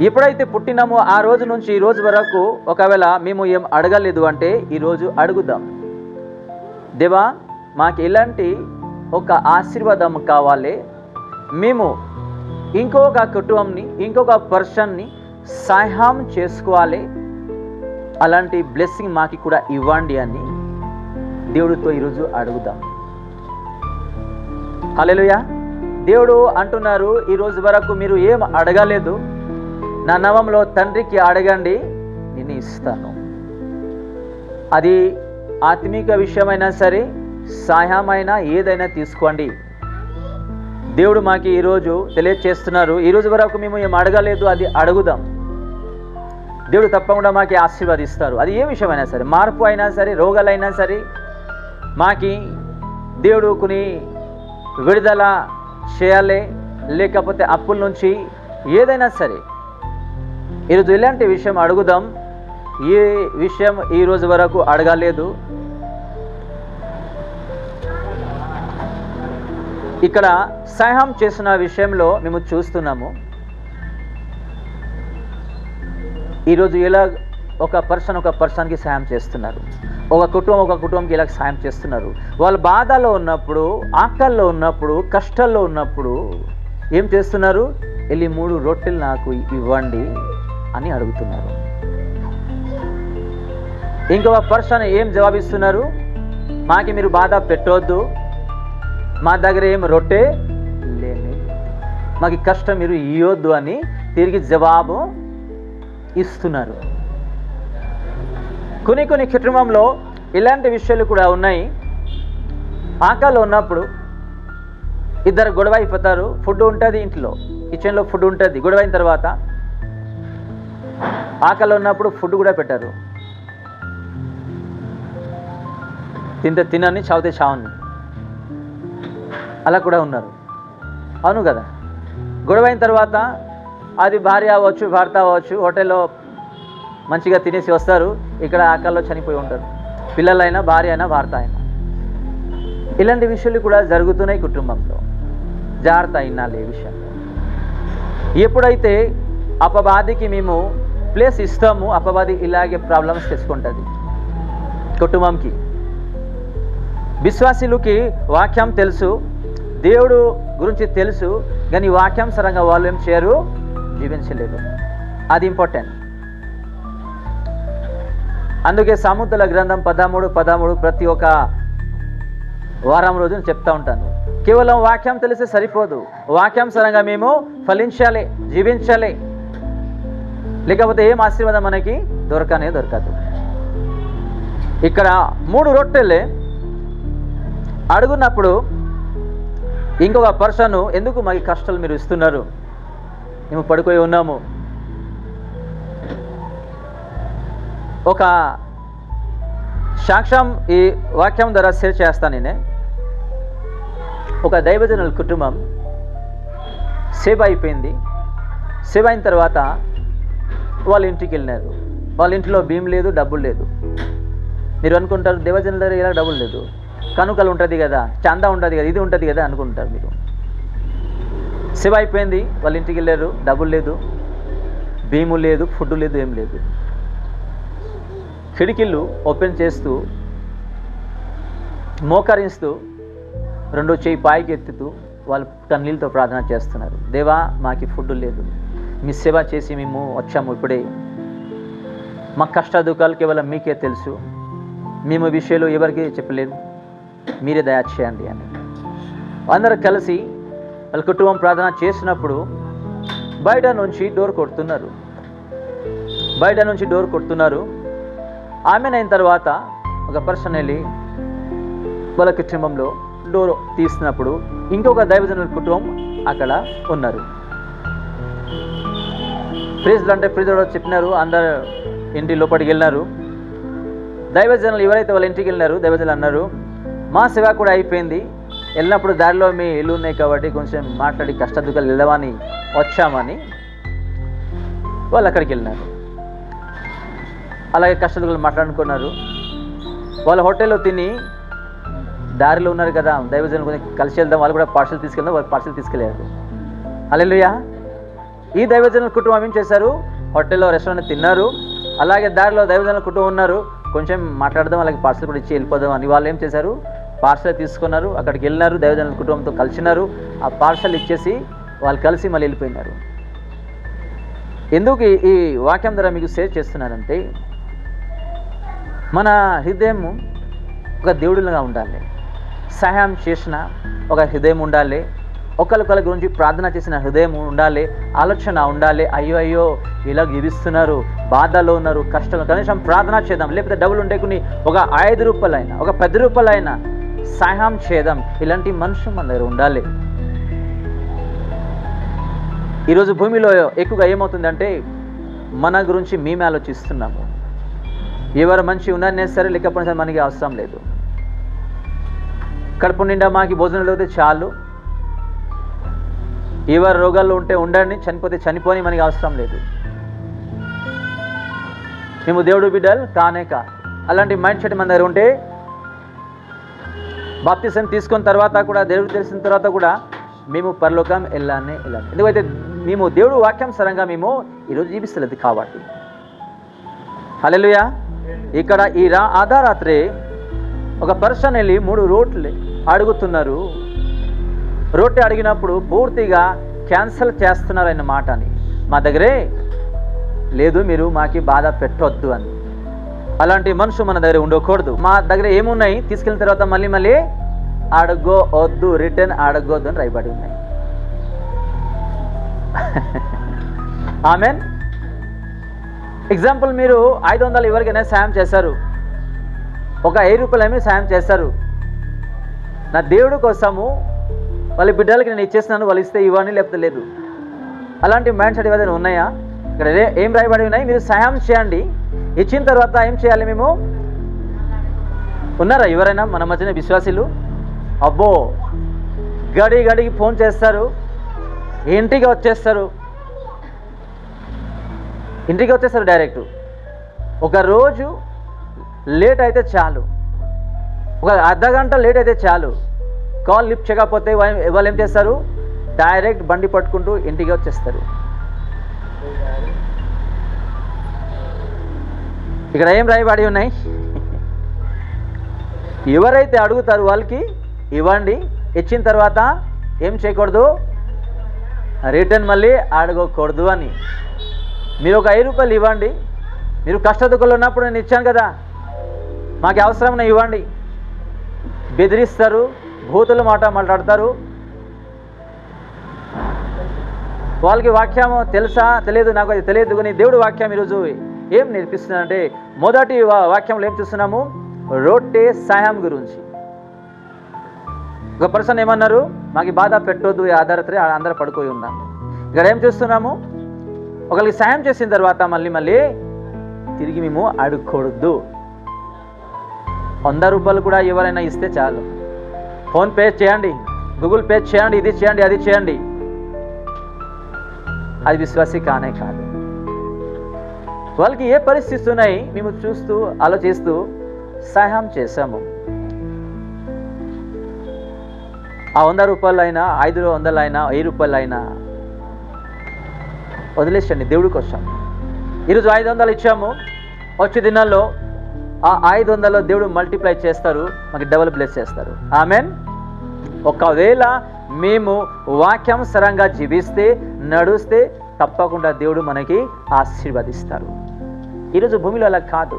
ఎప్పుడైతే పుట్టినామో ఆ రోజు నుంచి ఈ రోజు వరకు ఒకవేళ మేము ఏం అడగలేదు అంటే ఈరోజు అడుగుదాం. దేవా, మాకు ఇలాంటి ఒక ఆశీర్వాదం కావాలి, మేము ఇంకొక కుటుంబాన్ని ఇంకొక పర్సన్ని సహాయం చేసుకోవాలి, అలాంటి బ్లెస్సింగ్ మాకు కూడా ఇవ్వండి అని దేవుడితో ఈరోజు అడుగుదాం. హల్లెలూయా. దేవుడు అంటున్నారు, ఈరోజు వరకు మీరు ఏం అడగలేదు, నా నామములో తండ్రికి అడగండి, నేను ఇస్తాను. అది ఆత్మీక విషయమైనా సరే, సహాయమైనా ఏదైనా తీసుకోండి. దేవుడు మాకు ఈరోజు తెలియచేస్తున్నారు, ఈరోజు వరకు మేము ఏం అడగలేదు, అది అడుగుదాం. దేవుడు తప్పకుండా మాకు ఆశీర్వదిస్తారు. అది ఏ విషయమైనా సరే, మార్పు అయినా సరే, రోగాలైనా సరే, మాకి దేవుడు కొన్ని విడుదల చేయాలి, లేకపోతే అప్పుల నుంచి ఏదైనా సరే ఈరోజు ఇలాంటి విషయం అడుగుదాం. ఏ విషయం ఈరోజు వరకు అడగలేదు. ఇక్కడ సహాయం చేసిన విషయంలో మేము చూస్తున్నాము, ఈరోజు ఎలా ఒక పర్సన్కి సహాయం చేస్తున్నారు, ఒక కుటుంబంకి ఇలా సహాయం చేస్తున్నారు. వాళ్ళు బాధలో ఉన్నప్పుడు, ఆకల్లో ఉన్నప్పుడు, కష్టాల్లో ఉన్నప్పుడు ఏం చేస్తున్నారు? వెళ్ళి 3 రొట్టెలు నాకు ఇవ్వండి అని అడుగుతున్నారు. ఇంకొక పర్సన్ ఏం జవాబిస్తున్నారు? మాకి మీరు బాధ పెట్టొద్దు, మా దగ్గర ఏం రొట్టె లేదు, మాకు కష్టం మీరు ఇవ్వద్దు అని తిరిగి జవాబు ఇస్తున్నారు. కొన్ని కుటుంబంలో ఇలాంటి విషయాలు కూడా ఉన్నాయి. ఆకలిలో ఉన్నప్పుడు ఇద్దరు గొడవ అయిపోతారు. ఫుడ్ ఉంటుంది ఇంట్లో, కిచెన్లో ఫుడ్ ఉంటుంది. గొడవ అయిన తర్వాత ఆకలిలో ఉన్నప్పుడు ఫుడ్ కూడా పెట్టారు. తింటే తినని, చావుతే చావని, అలా కూడా ఉన్నారు. అవును కదా. గొడవ అయిన తర్వాత అది భార్య అవ్వచ్చు, భర్త అవ్వచ్చు, హోటల్లో మంచిగా తినేసి వస్తారు, ఇక్కడ ఆకలిలో చనిపోయి ఉంటారు. పిల్లలైనా, భార్య అయినా, భర్త అయినా. ఇలాంటి విషయాలు కూడా జరుగుతున్నాయి కుటుంబంలో. జాగ్రత్త అయినాలి ఈ విషయంలో. ఎప్పుడైతే అపవాదికి మేము ప్లేస్ ఇస్తామో అపవాది ఇలాగే ప్రాబ్లమ్స్ తెచ్చుకుంటుంది కుటుంబంకి. విశ్వాసులకి వాక్యం తెలుసు, దేవుడు గురించి తెలుసు, కానీ వాక్యానుసారంగా వాళ్ళు ఏం చేయరు, జీవించలేరు. అది ఇంపార్టెంట్. అందుకే సామెతల గ్రంథం 13:13 ప్రతి ఒక్క వారం రోజున చెప్తా ఉంటాను. కేవలం వాక్యం తెలిస్తే సరిపోదు, వాక్యానుసారంగా మేము ఫలించాలి, జీవించాలి, లేకపోతే ఏం ఆశీర్వాదం మనకి దొరకదు. ఇక్కడ 3 రొట్టెలే అడుగున్నప్పుడు ఇంకొక పర్సన్, ఎందుకు మాకు కష్టాలు మీరు ఇస్తున్నారు, మేము పడుకొని ఉన్నాము. ఒక సాక్ష్యం ఈ వాక్యం ద్వారా షేర్ చేస్తాను. నేనే ఒక దైవజనుల కుటుంబం సేవ అయిపోయింది. సేవ అయిన తర్వాత వాళ్ళ ఇంటికి వెళ్ళినారు. వాళ్ళ ఇంట్లో బియ్యం లేదు, డబ్బులు లేదు. మీరు అనుకుంటారు దైవజనుల దగ్గర ఇలా డబ్బులు లేదు, కనుకలు ఉంటుంది కదా, చందా ఉంటుంది కదా, ఇది ఉంటుంది కదా అనుకుంటారు మీరు. సేవ అయిపోయింది, వాళ్ళ ఇంటికి వెళ్ళారు, డబ్బులు లేదు, బియ్యము లేదు, ఫుడ్ లేదు, ఏం లేదు. కిటికీలు ఓపెన్ చేస్తూ, మోకరిస్తూ, 2 చేయి పైకి ఎత్తుతూ వాళ్ళు కన్నీళ్ళతో ప్రార్థన చేస్తున్నారు. దేవా, మాకు ఫుడ్ లేదు, మీ సేవ చేసి మేము వచ్చాము, ఇప్పుడే మా కష్ట దుఃఖాలు కేవలం మీకే తెలుసు, మేము విషయాలు ఎవరికి చెప్పలేదు, మీరే దయచేయండి అని అందరూ కలిసి వాళ్ళ కుటుంబం ప్రార్థన చేసినప్పుడు బయట నుంచి డోర్ కొడుతున్నారు. ఆమెనైన తర్వాత ఒక పర్సన్ వెళ్ళి వాళ్ళ కుటుంబంలో డోర్ తీసినప్పుడు ఇంకొక దైవజనుల కుటుంబం అక్కడ ఉన్నారు. ప్రైజ్ అంటే ప్రైజ్ చెప్పినారు. అందరు ఇంటి లోపలికి వెళ్ళినారు. దైవజనులు ఎవరైతే వాళ్ళ ఇంటికి వెళ్ళినారు, దైవజనులు అన్నారు, మా సేవ కూడా అయిపోయింది, వెళ్ళినప్పుడు దారిలో మీ ఇల్లు ఉన్నాయి కాబట్టి కొంచెం మాట్లాడి కష్టదుఖాలు వెళ్దామని వచ్చామని వాళ్ళు అక్కడికి వెళ్ళినారు. అలాగే కష్టదుఖాలు మాట్లాడుకున్నారు. వాళ్ళ హోటల్లో తిని దారిలో ఉన్నారు కదా, దైవజనులు కొంచెం కలిసి వెళ్దాం, వాళ్ళు కూడా పార్సల్ తీసుకెళ్దాం, వాళ్ళు పార్సల్ తీసుకెళ్ళారు. హల్లెలూయా. ఈ దైవజనుల కుటుంబం ఏం చేశారు? హోటల్లో, రెస్టారెంట్ తిన్నారు. అలాగే దారిలో దైవజనుల కుటుంబం ఉన్నారు, కొంచెం మాట్లాడదాం, అలాగే పార్సల్ కూడా ఇచ్చి వెళ్ళిపోదాం అని వాళ్ళు ఏం చేశారు? పార్సల్ తీసుకున్నారు, అక్కడికి వెళ్ళినారు, దైవజనుల కుటుంబంతో కలిసినారు. ఆ పార్సల్ ఇచ్చేసి వాళ్ళు కలిసి మళ్ళీ వెళ్ళిపోయినారు. ఎందుకు ఈ వాక్యం ద్వారా మీకు షేర్ చేస్తున్నానంటే, మన హృదయం ఒక దేవుడిలాగా ఉండాలి. సహాయం చేసిన ఒక హృదయం ఉండాలి. ఒకరికొకరి గురించి ప్రార్థన చేసిన హృదయం ఉండాలి, ఆలోచన ఉండాలి. అయ్యో ఇలా జీవిస్తున్నారు, బాధలో ఉన్నారు, కష్టంలో, కనీసం ప్రార్థన చేద్దాం, లేకపోతే డబ్బులు ఉంటే కొన్ని ఒక 5 రూపాయలైనా, ఒక 10 రూపాయలైనా సహాయం చేద్దాం. ఇలాంటి మనుషులు మన దగ్గర ఉండాలి. ఈరోజు భూమిలో ఎక్కువగా ఏమవుతుందంటే, మన గురించి మేమే ఆలోచిస్తున్నాము. ఎవరు మంచి ఉన్నారనే సరే, లేకపోయినా సరే మనకి అవసరం లేదు. కడుపు నిండా మాకు భోజనం లేకపోతే చాలు, ఎవరు రోగాల్లో ఉంటే ఉండండి, చనిపోతే చనిపోని, మనకి అవసరం లేదు. మేము దేవుడు బిడ్డలు కానే కా. అలాంటి మైండ్ సెట్ మన దగ్గర ఉంటే, బాప్తిసం తీసుకున్న తర్వాత కూడా, దేవుడు తెలిసిన తర్వాత కూడా మేము పరలోకం వెళ్ళాలి. ఎందుకైతే మేము దేవుడు వాక్యం సరంగా మేము ఈరోజు జీవిస్తలేదు కాబట్టి. హల్లెలూయా. ఇక్కడ ఈ ఆధారాత్రి ఒక పర్సన్ వెళ్ళి 3 రోట్లు అడుగుతున్నారు. రొట్టె అడిగినప్పుడు పూర్తిగా క్యాన్సిల్ చేస్తున్నారు అన్న మాటని, మా దగ్గరే లేదు, మీరు మాకి బాధ పెట్టొద్దు అని. అలాంటి మనుషు మన దగ్గర ఉండకూడదు. మా దగ్గర ఏమున్నాయి తీసుకెళ్ళిన తర్వాత మళ్ళీ అడగొద్దు, రిటర్న్ అడగొద్దు అని రాయబడి ఉన్నాయి. ఆమెన్. ఎగ్జాంపుల్, మీరు 500 ఎవరికైనా సాయం చేశారు, ఒక 1000 రూపాయలు ఏమి సాయం చేస్తారు. నా దేవుడి కోసము వాళ్ళ బిడ్డలకి నేను ఇచ్చేస్తున్నాను, వాళ్ళు ఇస్తే ఇవ్వండి, లేకపోతే లేదు. అలాంటి మైండ్ సెట్ ఏదైనా ఉన్నాయా? ఇక్కడ ఏం రాయబడి ఉన్నాయి? మీరు సహాయం చేయండి, ఇచ్చిన తర్వాత ఏం చేయాలి? మేము ఉన్నారా ఎవరైనా మన మధ్యన విశ్వాసులు? అబ్బో, గడికి ఫోన్ చేస్తారు, ఇంటికి వచ్చేస్తారు డైరెక్ట్. ఒక రోజు లేట్ అయితే చాలు, ఒక అర్ధగంట లేట్ అయితే చాలు, కాల్ లిఫ్ట్ చేయకపోతే వాళ్ళు ఏం చేస్తారు? డైరెక్ట్ బండి పట్టుకుంటూ ఇంటికి వచ్చేస్తారు. ఇక్కడ ఏం రాయబడి ఉన్నాయి? ఎవరైతే అడుగుతారు వాళ్ళకి ఇవ్వండి, ఇచ్చిన తర్వాత ఏం చేయకూడదు? రిటర్న్ మళ్ళీ అడగకూడదు అని. మీరు ఒక 5 రూపాయలు ఇవ్వండి, మీరు కష్టదుఖలు ఉన్నప్పుడు నేను ఇచ్చాను కదా, మాకు అవసరం ఇవ్వండి. బెదిరిస్తారు, భూతుల మాట మాట్లాడతారు. వాళ్ళకి వాక్యం తెలుసా తెలియదు, నాకు అది తెలియదు. కానీ దేవుడు వాక్యం ఈరోజు ఏం నేర్పిస్తున్నాడంటే, మొదటి వాక్యంలో ఏం చూస్తున్నాము? రొట్టె సహాయం గురించి. ఒక పర్సన్ ఏమన్నారు? మాకు బాధ పెట్టొద్దు, ఈ ఆధారత్రే అందరూ పడుకొని ఉన్నాము. ఇక్కడ ఏం చూస్తున్నాము? ఒకరికి సాయం చేసిన తర్వాత మళ్ళీ తిరిగి మేము అడగకూడదు. 100 రూపాయలు కూడా ఎవరైనా ఇస్తే చాలు, ఫోన్పే చేయండి, గూగుల్ పే చేయండి, ఇది చేయండి, అది చేయండి. అది విశ్వాసి కానే కాదు. వాళ్ళకి ఏ పరిస్థితి ఉన్నాయి మేము చూస్తూ ఆలోచిస్తూ సహాయం చేశాము. ఆ 100 రూపాయలైనా, 500 అయినా, 1000 రూపాయలైనా వదిలేసండి దేవుడి కోసం. ఈరోజు 500 ఇచ్చాము, వచ్చే దినాల్లో ఆ 500లో దేవుడు మల్టిప్లై చేస్తారు, మనకి డబుల్ బ్లెస్ చేస్తారు. ఆమెన్. ఒకవేళ మేము వాక్యానుసారంగా జీవిస్తే, నడుస్తే తప్పకుండా దేవుడు మనకి ఆశీర్వదిస్తారు. ఈరోజు భూమిలో అలా కాదు.